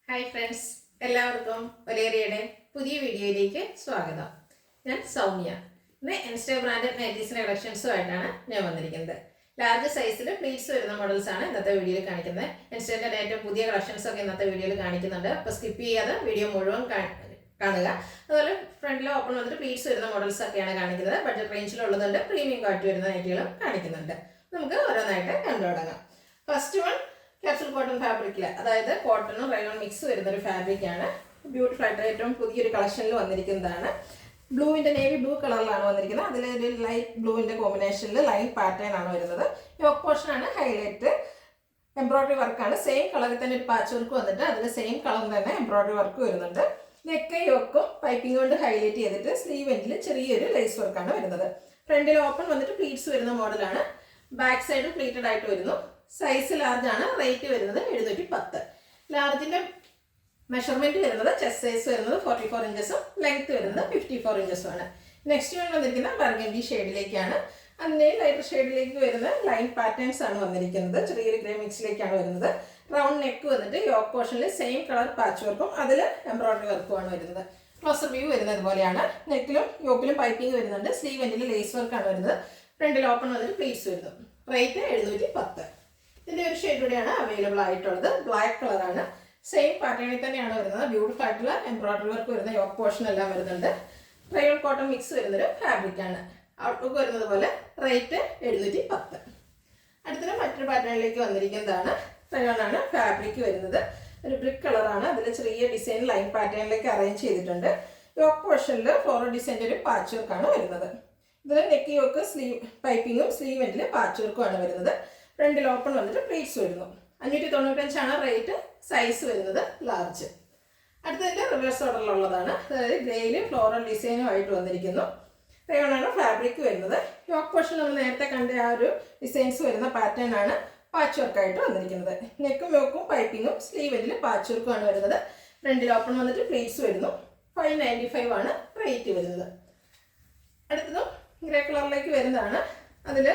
Hi friends, എല്ലാവർക്കും ഒലേറിയയുടെ പുതിയ വീഡിയോയിലേക്ക് സ്വാഗതം. ഞാൻ സൗമ്യ. ഇന്ന് ഇൻസ്റ്റാ ബ്രാൻഡഡ് നൈറ്റീസിൻ്റെ കളക്ഷൻസുമായിട്ടാണ് ഞാൻ വന്നിരിക്കുന്നത്. ലാർജ് സൈസിൽ പ്ലീറ്റ്സ് വരുന്ന മോഡൽസ് ആണ് ഇന്നത്തെ വീഡിയോയിൽ കാണിക്കുന്നത്. ഇൻസ്റ്റയുടെ ഏറ്റവും പുതിയ കളക്ഷൻസ് ഒക്കെ ഇന്നത്തെ വീഡിയോയിൽ കാണിക്കുന്നുണ്ട്. അപ്പോൾ സ്കിപ്പ് ചെയ്യാതെ വീഡിയോ മുഴുവൻ കാണുക. അതുപോലെ ഫ്രണ്ടിൽ ഓപ്പൺ വന്നിട്ട് പ്ലീറ്റ്സ് വരുന്ന മോഡൽസ് ഒക്കെയാണ് കാണിക്കുന്നത്. ബഡ്ജറ്റ് റേഞ്ചിലുള്ളതുണ്ട്, പ്രീമിയം ക്വാളിറ്റി വരുന്ന നൈറ്റികളും കാണിക്കുന്നുണ്ട്. നമുക്ക് ഓരോന്നായിട്ട് കണ്ടു തുടങ്ങാം. ഫസ്റ്റ് വൺ ക്യാപ്സൂൾ കോട്ടൺ ഫാബ്രിക്കിൽ, അതായത് കോട്ടണും റയോൺ മിക്സ് വരുന്നൊരു ഫാബ്രിക്കാണ്. ബ്യൂട്ടിഫുൾ ആയിട്ട് ഏറ്റവും പുതിയൊരു കളക്ഷനിൽ വന്നിരിക്കുന്നതാണ്. ബ്ലൂവിൻ്റെ നേവി ബ്ലൂ കളറിലാണ് വന്നിരിക്കുന്നത്. അതിലൊരു ലൈറ്റ് ബ്ലൂവിൻ്റെ കോമ്പിനേഷനിൽ ലൈൻ പാറ്റേൺ ആണ് വരുന്നത്. യോക്ക് പോർഷൻ ആണ് ഹൈലൈറ്റ്. എംബ്രോയിഡറി വർക്കാണ്. സെയിം കളറിൽ തന്നെ ഒരു പാച്ച് വർക്ക് വന്നിട്ട് അതിൽ സെയിം കളർ തന്നെ എംബ്രോയിഡറി വർക്ക് വരുന്നുണ്ട്. നെക്ക് യോക്കും പൈപ്പിംഗ് കൊണ്ട് ഹൈലൈറ്റ് ചെയ്തിട്ട് സ്ലീവ് എൻഡിൽ ചെറിയൊരു ലേസ് വർക്കാണ് വരുന്നത്. ഫ്രണ്ടിൽ ഓപ്പൺ വന്നിട്ട് പ്ലീറ്റ്സ് വരുന്ന മോഡലാണ്. ബാക്ക് സൈഡ് പ്ലീറ്റഡ് ആയിട്ട് വരുന്നു. സൈസ് ലാർജ് ആണ്. റേറ്റ് വരുന്നത് 710. ലാർജിൻ്റെ മെഷർമെൻറ്റ് വരുന്നത് ചെസ്റ്റ് സൈസ് വരുന്നത് 44 ഇഞ്ചസും ലെങ്ത് വരുന്നത് 54 ഇഞ്ചസും ആണ്. നെക്സ്റ്റ് വൺ വന്നിരിക്കുന്ന ബർഗൻഡി ഷെയ്ഡിലേക്കാണ്. അതിൻ്റെ ലൈറ്റർ ഷെയ്ഡിലേക്ക് വരുന്ന ലൈൻ പാറ്റേൺസ് ആണ് വന്നിരിക്കുന്നത്. ചെറിയൊരു ഗ്രേ മിക്സിലേക്കാണ് വരുന്നത്. റൗണ്ട് നെക്ക് വന്നിട്ട് യോക്ക് പോർഷനിൽ സെയിം കളർ പാച്ച് വർക്കും അതിൽ എംബ്രോയിഡറി വർക്കുമാണ് വരുന്നത്. ക്ലോസർ വ്യൂ വരുന്നത് പോലെയാണ്. നെക്കിലും യോക്കിലും പൈപ്പിംഗ് വരുന്നുണ്ട്. സ്ലീവ് എൻഡിൽ ലേസ് വർക്കാണ് വരുന്നത്. ഫ്രണ്ടിൽ ഓപ്പൺ വന്നിട്ട് പ്ലീറ്റ്സ് വരുന്നു. റേറ്റ് 710. ഇതിൻ്റെ ഒരു ഷെയ്ഡ് കൂടെയാണ് അവൈലബിൾ ആയിട്ടുള്ളത്. ബ്ലാക്ക് കളറാണ്. സെയിം പാറ്റേണിൽ തന്നെയാണ് വരുന്നത്. ബ്യൂട്ടിഫുൾ ആയിട്ടുള്ള എംബ്രോയിഡറി വർക്ക് വരുന്ന യോക്ക് പോർഷൻ എല്ലാം വരുന്നുണ്ട്. റയോൺ കോട്ടൺ മിക്സ് വരുന്നൊരു ഫാബ്രിക്കാണ്. ഔട്ട്ലുക്ക് വരുന്നത് പോലെ. റേറ്റ് 710. അടുത്തത് മറ്റൊരു പാറ്റേണിലേക്ക് വന്നിരിക്കുന്നതാണ്. റയോൺ ആണ് ഫാബ്രിക് വരുന്നത്. ഒരു ബ്രിക്ക് കളറാണ്. അതിൽ ചെറിയ ഡിസൈൻ ലൈൻ പാറ്റേണിലേക്ക് അറേഞ്ച് ചെയ്തിട്ടുണ്ട്. യോക്ക് പോർഷനിൽ ഫ്ലോറൽ ഡിസൈൻ്റെ ഒരു പാച്ച് വർക്കാണ് വരുന്നത്. ഇതിൽ നെക്ക് യോക്ക് സ്ലീവ് പൈപ്പിങ്ങും സ്ലീവ് എൻഡിൽ പാച്ച് വർക്കുമാണ് വരുന്നത്. ഫ്രണ്ടിൽ ഓപ്പൺ വന്നിട്ട് പ്ലീറ്റ്സ് വരുന്നു. 595 റേറ്റ്. സൈസ് വരുന്നത് ലാർജ്. അടുത്തതിൻ്റെ റിവേഴ്സ് ഓർഡറിലുള്ളതാണ്. അതായത് ഗ്രേയിൽ ഫ്ലോറൽ ഡിസൈനുമായിട്ട് വന്നിരിക്കുന്നു. റയോണാണ് ഫാബ്രിക് വരുന്നത്. യോക്ക് പോർഷൻ നമ്മൾ നേരത്തെ കണ്ട ആ ഒരു ഡിസൈൻസ് വരുന്ന പാറ്റേൺ ആണ് പാച്ച് വർക്കായിട്ട് വന്നിരിക്കുന്നത്. നെക്കും യോക്കും പൈപ്പിങ്ങും സ്ലീവ് എൻഡിൽ പാച്ച് വർക്കുമാണ് വരുന്നത്. ഫ്രണ്ടിൽ ഓപ്പൺ വന്നിട്ട് പ്ലീറ്റ്സ് വരുന്നു. 595 ആണ് റേറ്റ് വരുന്നത്. അടുത്തതും ഗ്രേ കളറിലേക്ക് വരുന്നതാണ്. അതിൽ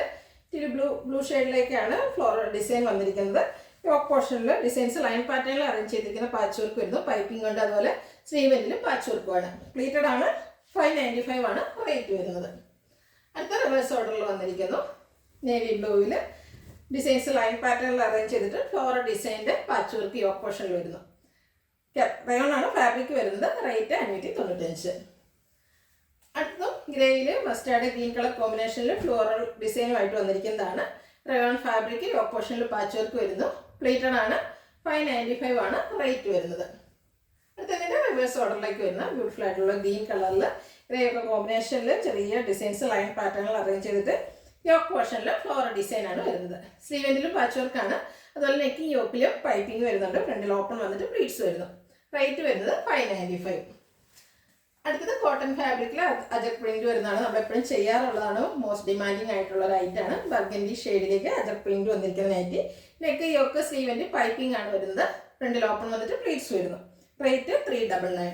ഇത്തിരി ബ്ലൂ ഷെയ്ഡിലേക്കാണ് ഫ്ലോറൽ ഡിസൈൻ വന്നിരിക്കുന്നത്. യോക്ക് പോർഷനിൽ ഡിസൈൻസ് ലൈൻ പാറ്റേണിൽ അറേഞ്ച് ചെയ്തിരിക്കുന്ന പാച്ച് വർക്ക് വരുന്നു. പൈപ്പിംഗ് കൊണ്ട് അതുപോലെ സ്ലീവ് എൻഡിലും പാച്ച് വർക്കുമാണ്. പ്ലീറ്റഡ് ആണ്. 595 ആണ് റേറ്റ് വരുന്നത്. അടുത്ത റിവേഴ്സ് ഓർഡറിൽ വന്നിരിക്കുന്നു. നേവി ബ്ലൂവിൽ ഡിസൈൻസ് ലൈൻ പാറ്റേണിൽ അറേഞ്ച് ചെയ്തിട്ട് ഫ്ലോറൽ ഡിസൈൻ്റെ പാച്ച് വർക്ക് യോക്ക് പോർഷനിൽ വരുന്നു. റയോൺ ആണ് ഫാബ്രിക് വരുന്നത്. റേറ്റ് 595. അടുത്തതും ഗ്രേയിൽ മസ്റ്റാർഡ് ഗ്രീൻ കളർ കോമ്പിനേഷനിൽ ഫ്ലോറൽ ഡിസൈനുമായിട്ട് വന്നിരിക്കുന്നതാണ്. റയോൺ ഫാബ്രിക് യോക്ക് പോർഷനിൽ പാച്ച് വർക്ക് വരുന്നു. പ്ലേറ്റഡ് ആണ്. 595 ആണ് റേറ്റ് വരുന്നത്. അടുത്തതിൻ്റെ റിവേഴ്സ് ഓർഡറിലേക്ക് വരുന്ന ബ്യൂട്ടിഫുൾ ആയിട്ടുള്ള ഗ്രീൻ കളറിൽ ഗ്രേ ഒക്കെ കോമ്പിനേഷനിൽ ചെറിയ ഡിസൈൻസ് ലൈൻ പാറ്റേണിൽ അറേഞ്ച് ചെയ്തിട്ട് യോക്ക് പോർഷനിൽ ഫ്ലോറൽ ഡിസൈനാണ് വരുന്നത്. സ്ലീവ് എൻഡിലും പാച്ച് വർക്കാണ്. അതുപോലെ നെക്കിങ് യോക്കിലും പൈപ്പിംഗ് വരുന്നുണ്ട്. ഫ്രണ്ടിൽ ഓപ്പൺ വന്നിട്ട് പ്ലീറ്റ്സ് വരുന്നു. റേറ്റ് വരുന്നത് 595. അടുത്തത് കോട്ടൺ ഫാബ്രിക്കിൽ അജക് പ്രിന്റ് വരുന്നതാണ്. നമ്മൾ എപ്പോഴും ചെയ്യാറുള്ളതാണ്. മോസ്റ്റ് ഡിമാൻഡിങ് ആയിട്ടുള്ള ഒരു ഐറ്റാണ്. ബർഗൻഡി ഷെയ്ഡിലേക്ക് അജക് പ്രിന്റ് വന്നിരിക്കുന്ന nighty. Neck yoke sleeve end piping ആണ് വരുന്നത്. ഫ്രണ്ടിൽ ഓപ്പൺ വന്നിട്ട് പ്ലീറ്റ്സ് വരുന്നു. റേറ്റ് 399.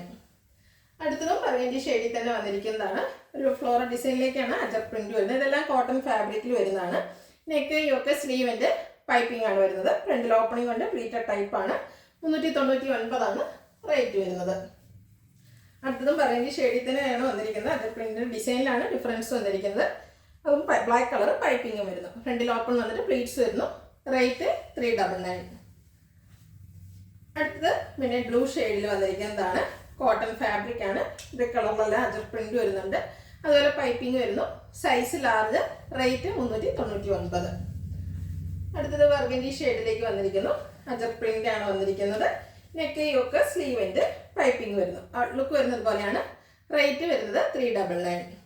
അടുത്തതും ബർഗൻഡി ഷെയ്ഡിൽ തന്നെ വന്നിരിക്കുന്നതാണ്. ഒരു ഫ്ലോറൽ ഡിസൈനിലേക്കാണ് അജക് പ്രിന്റ് വരുന്നത്. ഇതെല്ലാം കോട്ടൺ ഫാബ്രിക്കിൽ വരുന്നതാണ്. Neck yoke sleeve end piping ആണ് വരുന്നത്. ഫ്രണ്ടിൽ ഓപ്പണിംഗ് കൊണ്ട് പ്ലീറ്റഡ് ടൈപ്പാണ്. 399 ആണ് റേറ്റ് വരുന്നത്. അടുത്തതും ബർഗൻഡി ഷെയ്ഡിൽ തന്നെയാണ് വന്നിരിക്കുന്നത്. അത് പ്രിന്റ് ഡിസൈനിലാണ് ഡിഫറൻസ് വന്നിരിക്കുന്നത്. അതും ബ്ലാക്ക് കളർ പൈപ്പിങ്ങും വരുന്നു. ഫ്രണ്ടിൽ ഓപ്പൺ വന്നിട്ട് പ്ലീറ്റ്സ് വരുന്നു. റേറ്റ് 399. അടുത്തത് പിന്നെ ബ്ലൂ ഷെയ്ഡിൽ വന്നിരിക്കുന്നതാണ്. കോട്ടൺ ഫാബ്രിക് ആണ്. ബ്രിക്ക് കളറിലെല്ലാം അജർ പ്രിന്റ് വരുന്നുണ്ട്. അതുപോലെ പൈപ്പിംഗ് വരുന്നു. Size large. റേറ്റ് 399. അടുത്തത് ബർഗൻഡി ഷെയ്ഡിലേക്ക് വന്നിരിക്കുന്നു. അജർ പ്രിന്റ് ആണ് വന്നിരിക്കുന്നത്. Neck yoke sleeve end piping വരുന്നു. ഔട്ട്ലുക്ക് വരുന്നത് പോലെയാണ്. റേറ്റ് വരുന്നത് 399.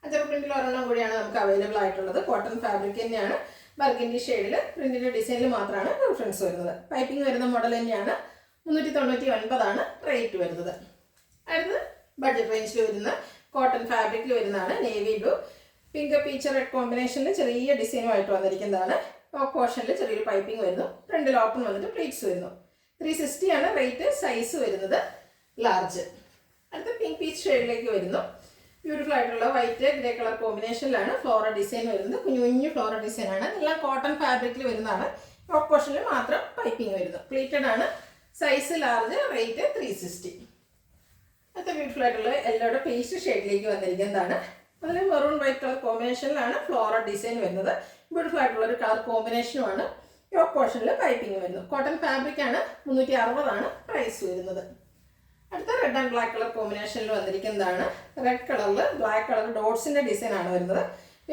അജർ പ്രിന്റിൽ ഒരെണ്ണം കൂടിയാണ് നമുക്ക് അവൈലബിൾ ആയിട്ടുള്ളത്. കോട്ടൺ ഫാബ്രിക് തന്നെയാണ്. ബർഗൻഡി ഷെയ്ഡിൽ പ്രിന്റിൻ്റെ ഡിസൈനിൽ മാത്രമാണ് ഡിഫറൻസ് വരുന്നത്. പൈപ്പിംഗ് വരുന്ന മോഡൽ തന്നെയാണ്. 399 ആണ് റേറ്റ് വരുന്നത്. അടുത്തത് ബഡ്ജറ്റ് റേഞ്ചിൽ വരുന്ന കോട്ടൺ ഫാബ്രിക്കിൽ വരുന്നതാണ്. Navy blue pink peach red കോമ്പിനേഷനിൽ ചെറിയ ഡിസൈനുമായിട്ട് വന്നിരിക്കുന്നതാണ്. ടോപ്പ് പോർഷനിൽ ചെറിയൊരു പൈപ്പിംഗ് വരുന്നു. ഫ്രണ്ടിൽ ഓപ്പൺ വന്നിട്ട് പ്ലീറ്റ്സ് വരുന്നു. 360 ആണ് റേറ്റ്. സൈസ് വരുന്നത് ലാർജ്. അടുത്ത പിങ്ക് പീച്ച് ഷെയ്ഡിലേക്ക് വരുന്നു. ബ്യൂട്ടിഫുൾ ആയിട്ടുള്ള വൈറ്റ് ഗ്രേ കളർ കോമ്പിനേഷനിലാണ് ഫ്ലോറൽ ഡിസൈൻ വരുന്നത്. കുഞ്ഞു കുഞ്ഞു ഫ്ലോറൽ ഡിസൈനാണ്. എല്ലാം കോട്ടൺ ഫാബ്രിക്കിൽ വരുന്നതാണ്. ടോപ്പ് പോർഷനിൽ മാത്രം പൈപ്പിംഗ് വരുന്നു. പ്ലീറ്റഡ് ആണ്. Size large, rate 360. അടുത്ത ബ്യൂട്ടിഫുൾ ആയിട്ടുള്ള യെല്ലോയുടെ പേസ്റ്റ് ഷെയ്ഡിലേക്ക് വന്നിരിക്കുന്നതാണ്. അതിൽ മെറൂൺ വൈറ്റ് കളർ കോമ്പിനേഷനിലാണ് ഫ്ലോറൽ ഡിസൈൻ വരുന്നത്. ബ്യൂട്ടിഫുൾ ആയിട്ടുള്ള ഒരു കളർ കോമ്പിനേഷനുമാണ്. യോക്ക് പോർഷനിൽ പൈപ്പിംഗ് വരുന്നു. കോട്ടൺ ഫാബ്രിക് ആണ്. 360 പ്രൈസ് വരുന്നത്. അടുത്ത റെഡ് ആൻഡ് ബ്ലാക്ക് കളർ കോമ്പിനേഷനിൽ വന്നിരിക്കുന്നതാണ്. റെഡ് കളറിൽ ബ്ലാക്ക് കളർ ഡോട്ട്സിന്റെ ഡിസൈൻ ആണ് വരുന്നത്.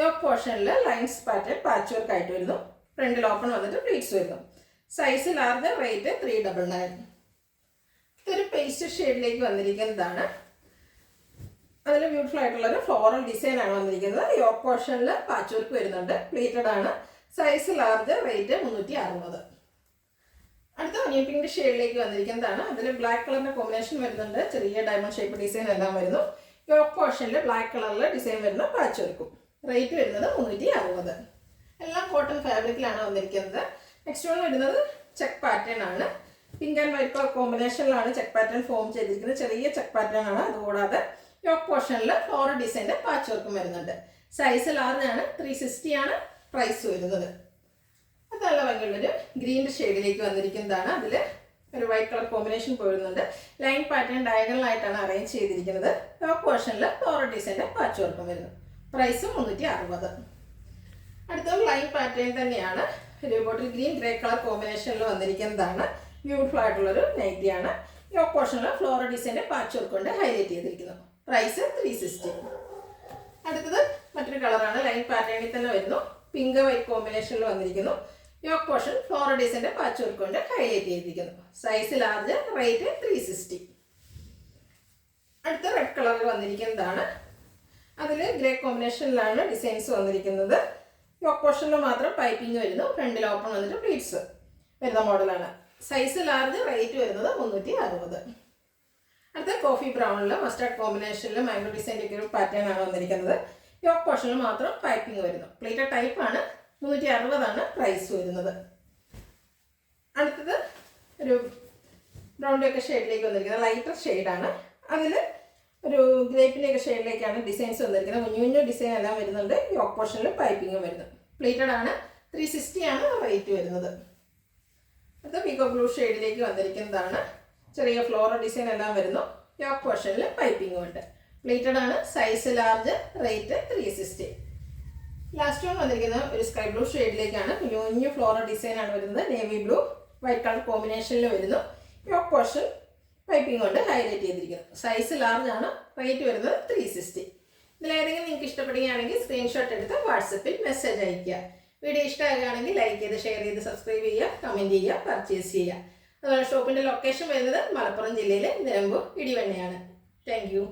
യോക്ക് പോർഷനിൽ ലൈൻസ് പാറ്റേൺ പാച്ച് വർക്ക് ആയിട്ട് വരുന്നു. ഫ്രണ്ടിൽ ഓപ്പൺ വന്നിട്ട് പ്ലീറ്റ്സ് വരുന്നു. Size large, rate 399. ഇതൊരു പേസ്റ്റ് ഷെയ്ഡിലേക്ക് വന്നിരിക്കുന്നതാണ്. അതിൽ ബ്യൂട്ടിഫുൾ ആയിട്ടുള്ളൊരു ഫ്ലോറൽ ഡിസൈൻ ആണ് വന്നിരിക്കുന്നത്. യോക്ക് പോർഷനിൽ പാച്ച് വർക്ക് വരുന്നുണ്ട്. പ്ലീറ്റഡ് ആണ്. Size large, rate 360. അടുത്ത ഒനിയൻ പിങ്ക് ഷെയ്ഡിലേക്ക് വന്നിരിക്കുന്നതാണ്. അതിൽ ബ്ലാക്ക് കളറിന്റെ കോമ്പിനേഷൻ വരുന്നുണ്ട്. ചെറിയ ഡയമണ്ട് ഷേപ്പ് ഡിസൈൻ എല്ലാം വരുന്നു. യോക്ക് പോർഷനിൽ ബ്ലാക്ക് കളറിൽ ഡിസൈൻ വരുന്ന പാച്ച് വർക്കും. റേറ്റ് വരുന്നത് 360. എല്ലാം കോട്ടൺ ഫാബ്രിക്കിലാണ് വന്നിരിക്കുന്നത്. നെക്സ്റ്റ് വൺ വരുന്നത് ചെക്ക് പാറ്റേൺ ആണ്. പിങ്ക് ആൻഡ് വൈറ്റ് കളർ കോമ്പിനേഷനിലാണ് ചെക്ക് പാറ്റേൺ ഫോം ചെയ്തിരിക്കുന്നത്. ചെറിയ ചെക്ക് പാറ്റേൺ ആണ്. അതുകൂടാതെ യോക്ക് പോർഷനിൽ ഫ്ലോറൽ ഡിസൈൻ്റെ പാച്ച് വർക്കും വരുന്നുണ്ട്. സൈസ് ലാർജ് ആണ്. 360 പ്രൈസ് വരുന്നത്. അത് നല്ല ഭംഗിയുള്ളൊരു ഗ്രീൻ ഷെയ്ഡിലേക്ക് വന്നിരിക്കുന്നതാണ്. അതിൽ ഒരു വൈറ്റ് കളർ കോമ്പിനേഷൻ പോരുന്നുണ്ട്. ലൈൻ പാറ്റേൺ ഡയഗണലായിട്ടാണ് അറേഞ്ച് ചെയ്തിരിക്കുന്നത്. ടോപ്പ് പോർഷനിൽ ഫ്ലോറൽ ഡിസൈൻ്റെ പാച്ച് വർക്കും വരുന്നു. പ്രൈസ് 360. അടുത്തത് ലൈൻ പാറ്റേൺ തന്നെയാണ്. ഒരു ബോട്ടിൽ ഗ്രീൻ ഗ്രേ കളർ കോമ്പിനേഷനിൽ വന്നിരിക്കുന്നതാണ്. ബ്യൂട്ടിഫുൾ ആയിട്ടുള്ളൊരു നൈറ്റിയാണ്. യോക്ക് പോർഷനിൽ ഫ്ലോറൽ ഡിസൈൻ്റെ പാച്ച് വർക്ക് കൊണ്ട് ഹൈലൈറ്റ് ചെയ്തിരിക്കുന്നു. പ്രൈസ് 360. അടുത്തത് മറ്റൊരു കളറാണ്. ലൈൻ പാറ്റേണിൽ തന്നെ വരുന്നു. പിങ്ക് വൈറ്റ് കോമ്പിനേഷനിൽ വന്നിരിക്കുന്നു. യോക്ക് പോർഷൻ ഫ്ലോറൽ ഡിസൈൻ്റെ പാച്ച് വർക്ക് കൊണ്ട് ഹൈലൈറ്റ് ചെയ്തിരിക്കുന്നു. Size large, rate 360. അടുത്ത റെഡ് കളറിൽ വന്നിരിക്കുന്നതാണ്. അതിൽ ഗ്രേ കോമ്പിനേഷനിലാണ് ഡിസൈൻസ് വന്നിരിക്കുന്നത്. യോക്ക് പോർഷനിൽ മാത്രം പൈപ്പിംഗ് വരുന്നു. ഫ്രണ്ടിൽ ഓപ്പൺ വന്നിട്ട് പ്ലീറ്റ്സ് വരുന്ന മോഡലാണ്. സൈസ് ലാർജ്, റേറ്റ് വരുന്നത് 360. അടുത്ത കോഫി ബ്രൗണിൽ മസ്റ്റാർഡ് കോമ്പിനേഷനിൽ മാംഗോ ഡിസൈൻ്റെ ഒരു പാറ്റേൺ ആണ് വന്നിരിക്കുന്നത്. യോക്ക് പോർഷനിൽ മാത്രം പൈപ്പിംഗ് വരുന്നു. പ്ലേറ്റഡ് ടൈപ്പാണ്. 360 പ്രൈസ് വരുന്നത്. അടുത്തത് ഒരു ബ്രൗണിൻ്റെയൊക്കെ ഷെയ്ഡിലേക്ക് വന്നിരിക്കുന്നത്. ലൈറ്റർ ഷെയ്ഡാണ്. അതിൽ ഒരു ഗ്രേപ്പിൻ്റെയൊക്കെ ഷെയ്ഡിലേക്കാണ് ഡിസൈൻസ് വന്നിരിക്കുന്നത്. കുഞ്ഞു കുഞ്ഞു ഡിസൈൻ എല്ലാം വരുന്നുണ്ട്. യോക്ക് പോർഷനിൽ പൈപ്പിംഗും വരുന്നു. പ്ലേറ്റഡ് ആണ്. 360 റേറ്റ് വരുന്നത്. അടുത്ത പീകോ ബ്ലൂ ഷെയ്ഡിലേക്ക് വന്നിരിക്കുന്നതാണ്. ചെറിയ ഫ്ലോറൽ ഡിസൈൻ എല്ലാം വരുന്നു. യോക്ക് പോർഷനിൽ പൈപ്പിംഗും ഉണ്ട്. പ്ലേറ്റഡ് ആണ്. Size large, rate 360. Last one വന്നിരിക്കുന്നത് ഒരു സ്കൈ ബ്ലൂ ഷെയ്ഡിലേക്കാണ്. കുഞ്ഞു ഫ്ലോറൽ ഡിസൈൻ ആണ് വരുന്നത്. നേവി ബ്ലൂ വൈറ്റ് കളർ കോമ്പിനേഷനിൽ വരുന്നു. യോക്ക് പോർഷൻ പൈപ്പിംഗ് കൊണ്ട് ഹൈലൈറ്റ് ചെയ്തിരിക്കുന്നു. സൈസ് ലാർജ് ആണ്. റേറ്റ് വരുന്നത് 360. ഇതിലേതെങ്കിലും നിങ്ങൾക്ക് ഇഷ്ടപ്പെടുകയാണെങ്കിൽ സ്ക്രീൻഷോട്ട് എടുത്ത് വാട്സപ്പിൽ മെസ്സേജ് അയയ്ക്കുക. വീഡിയോ ഇഷ്ടമാകുകയാണെങ്കിൽ ലൈക്ക് ചെയ്ത്, ഷെയർ ചെയ്ത്, സബ്സ്ക്രൈബ് ചെയ്യുക, കമൻറ്റ് ചെയ്യുക, പർച്ചേസ് ചെയ്യുക. അതുപോലെ ഷോപ്പിൻ്റെ ലൊക്കേഷൻ വരുന്നത് മലപ്പുറം ജില്ലയിലെ നിലമ്പൂർ ഇടിവണ്ണയാണ്. Thank you.